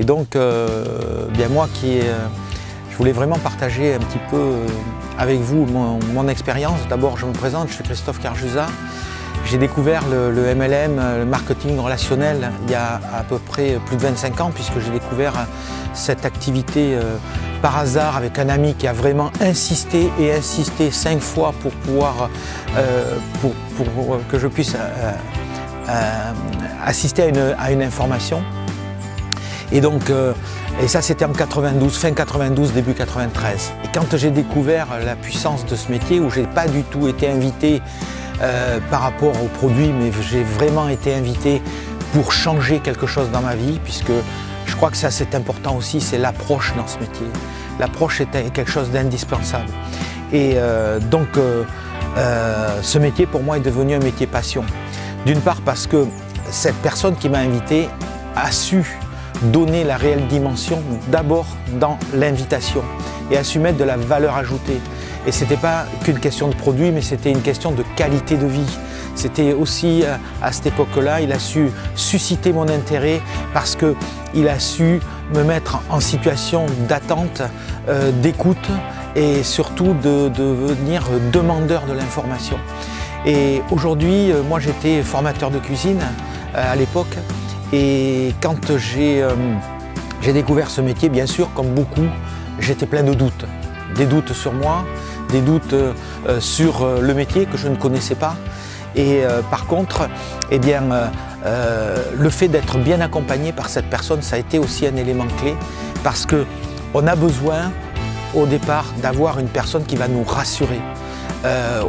Et donc, bien moi je voulais vraiment partager un petit peu avec vous mon expérience. D'abord, je me présente, je suis Christophe Carjusa. J'ai découvert le MLM, le marketing relationnel, il y a à peu près plus de 25 ans, puisque j'ai découvert cette activité par hasard avec un ami qui a vraiment insisté et insisté 5 fois pour pouvoir, pour que je puisse assister à une information. Et donc, et ça c'était en 92, fin 92, début 93. Et quand j'ai découvert la puissance de ce métier, où j'ai pas du tout été invité par rapport aux produits, mais j'ai vraiment été invité pour changer quelque chose dans ma vie, puisque je crois que ça c'est important aussi, c'est l'approche dans ce métier. L'approche est quelque chose d'indispensable. Et donc ce métier pour moi est devenu un métier passion. D'une part parce que cette personne qui m'a invité a su donner la réelle dimension d'abord dans l'invitation et a su mettre de la valeur ajoutée. Et ce n'était pas qu'une question de produit, mais c'était une question de qualité de vie. C'était aussi, à cette époque-là, il a su susciter mon intérêt parce qu'il a su me mettre en situation d'attente, d'écoute et surtout de devenir demandeur de l'information. Et aujourd'hui, moi j'étais formateur de cuisine à l'époque. Et quand j'ai découvert ce métier, bien sûr, comme beaucoup, j'étais plein de doutes. Des doutes sur moi, des doutes sur le métier que je ne connaissais pas. Et par contre, eh bien, le fait d'être bien accompagné par cette personne, ça a été aussi un élément clé, parce qu'on a besoin, au départ, d'avoir une personne qui va nous rassurer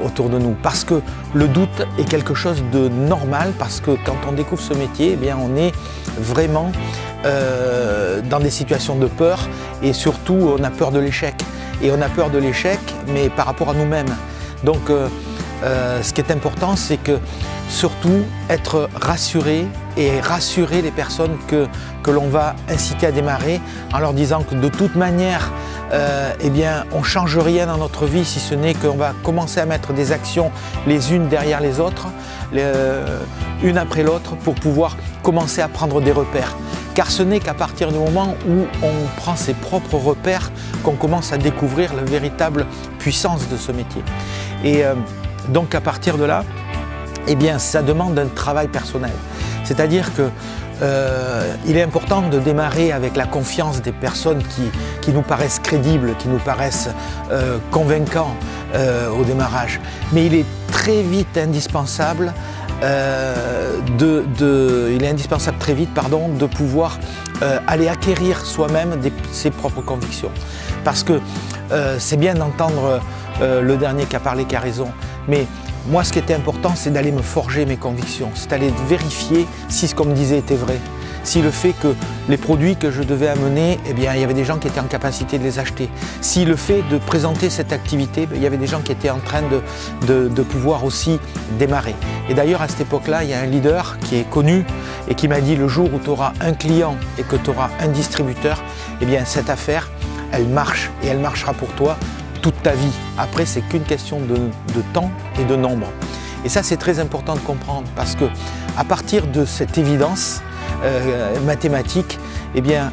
autour de nous. Parce que le doute est quelque chose de normal, parce que quand on découvre ce métier, eh bien, on est vraiment dans des situations de peur, et surtout, on a peur de l'échec. Et on a peur de l'échec, mais par rapport à nous-mêmes. Donc, ce qui est important, c'est que surtout être rassuré et rassurer les personnes que l'on va inciter à démarrer en leur disant que de toute manière, eh bien, on ne change rien dans notre vie, si ce n'est qu'on va commencer à mettre des actions les unes derrière les autres, une après l'autre, pour pouvoir commencer à prendre des repères. Car ce n'est qu'à partir du moment où on prend ses propres repères qu'on commence à découvrir la véritable puissance de ce métier. Et donc à partir de là, eh bien, ça demande un travail personnel. C'est-à-dire qu'il est important de démarrer avec la confiance des personnes qui nous paraissent crédibles, qui nous paraissent convaincants au démarrage. Mais il est très vite indispensable de pouvoir aller acquérir soi-même ses propres convictions. Parce que c'est bien d'entendre le dernier qui a parlé qui a raison, mais moi ce qui était important, c'est d'aller me forger mes convictions, c'est d'aller vérifier si ce qu'on me disait était vrai. Si le fait que les produits que je devais amener, eh bien, il y avait des gens qui étaient en capacité de les acheter. Si le fait de présenter cette activité, il y avait des gens qui étaient en train de pouvoir aussi démarrer. Et d'ailleurs, à cette époque-là, il y a un leader qui est connu et qui m'a dit: le jour où tu auras un client et que tu auras un distributeur, eh bien, cette affaire, elle marche et elle marchera pour toi toute ta vie. Après, c'est qu'une question de temps et de nombre. Et ça, c'est très important de comprendre, parce que à partir de cette évidence mathématique, eh bien,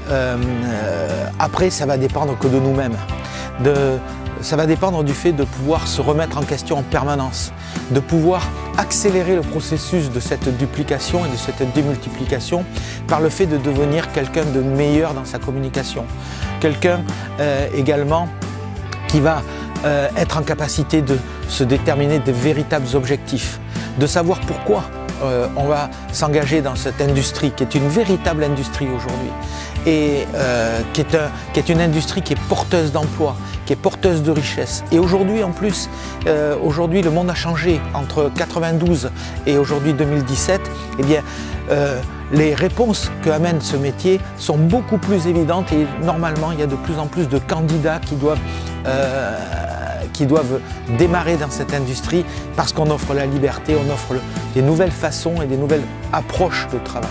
après, ça va dépendre que de nous-mêmes. Ça va dépendre du fait de pouvoir se remettre en question en permanence, de pouvoir accélérer le processus de cette duplication et de cette démultiplication par le fait de devenir quelqu'un de meilleur dans sa communication. Quelqu'un également qui va être en capacité de se déterminer de véritables objectifs, de savoir pourquoi on va s'engager dans cette industrie qui est une véritable industrie aujourd'hui et qui est une industrie qui est porteuse d'emplois, qui est porteuse de richesse. Et aujourd'hui en plus, aujourd'hui le monde a changé entre 92 et aujourd'hui 2017. Eh bien, les réponses que amène ce métier sont beaucoup plus évidentes et normalement il y a de plus en plus de candidats qui doivent démarrer dans cette industrie parce qu'on offre la liberté, on offre des nouvelles façons et des nouvelles approches de travail.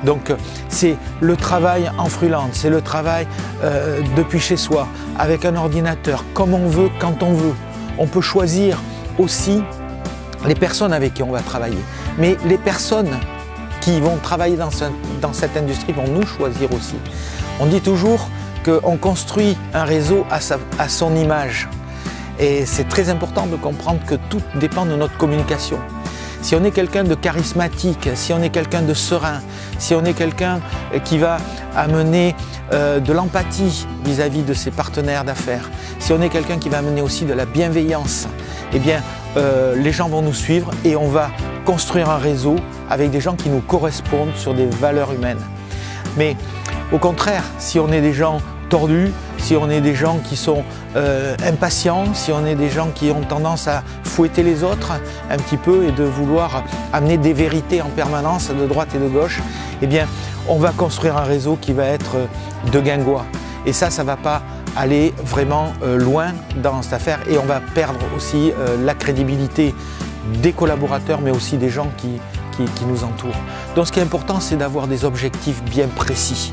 Donc c'est le travail en freelance, c'est le travail depuis chez soi, avec un ordinateur, comme on veut, quand on veut. On peut choisir aussi les personnes avec qui on va travailler. Mais les personnes qui vont travailler dans cette industrie vont nous choisir aussi. On dit toujours qu'on construit un réseau à son image. Et c'est très important de comprendre que tout dépend de notre communication. Si on est quelqu'un de charismatique, si on est quelqu'un de serein, si on est quelqu'un qui va amener de l'empathie vis-à-vis de ses partenaires d'affaires, si on est quelqu'un qui va amener aussi de la bienveillance, eh bien les gens vont nous suivre et on va construire un réseau avec des gens qui nous correspondent sur des valeurs humaines. Mais au contraire, si on est des gens tordus, si on est des gens qui sont impatients, si on est des gens qui ont tendance à fouetter les autres un petit peu et de vouloir amener des vérités en permanence de droite et de gauche, eh bien on va construire un réseau qui va être de guingois. Et ça ne va pas aller vraiment loin dans cette affaire et on va perdre aussi la crédibilité des collaborateurs mais aussi des gens qui nous entourent. Donc ce qui est important, c'est d'avoir des objectifs bien précis,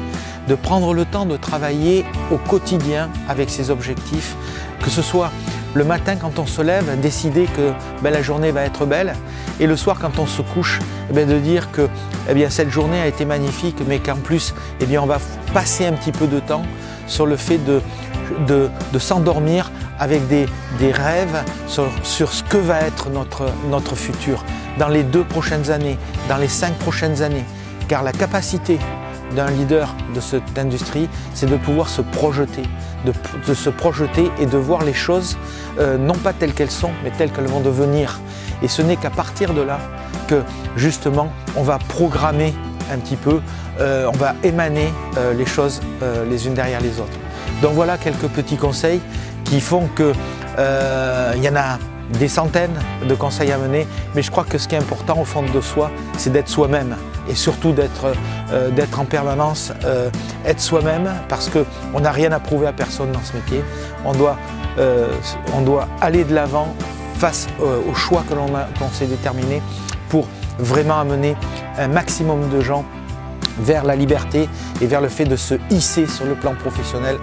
de prendre le temps de travailler au quotidien avec ces objectifs, que ce soit le matin quand on se lève, décider que la journée va être belle, et le soir quand on se couche, de dire que cette journée a été magnifique, mais qu'en plus on va passer un petit peu de temps sur le fait de s'endormir avec des rêves sur ce que va être notre futur dans les 2 prochaines années, dans les 5 prochaines années. Car la capacité d'un leader de cette industrie, c'est de pouvoir se projeter, de se projeter et de voir les choses non pas telles qu'elles sont, mais telles qu'elles vont devenir. Et ce n'est qu'à partir de là que justement on va programmer un petit peu, on va émaner les choses les unes derrière les autres. Donc voilà quelques petits conseils qui font que y en a des centaines de conseils à mener, mais je crois que ce qui est important au fond de soi, c'est d'être soi-même et surtout d'être en permanence, être soi-même parce qu'on n'a rien à prouver à personne dans ce métier. On doit aller de l'avant face au choix qu'on s'est déterminé pour vraiment amener un maximum de gens vers la liberté et vers le fait de se hisser sur le plan professionnel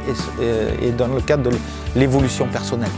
et dans le cadre de l'évolution personnelle.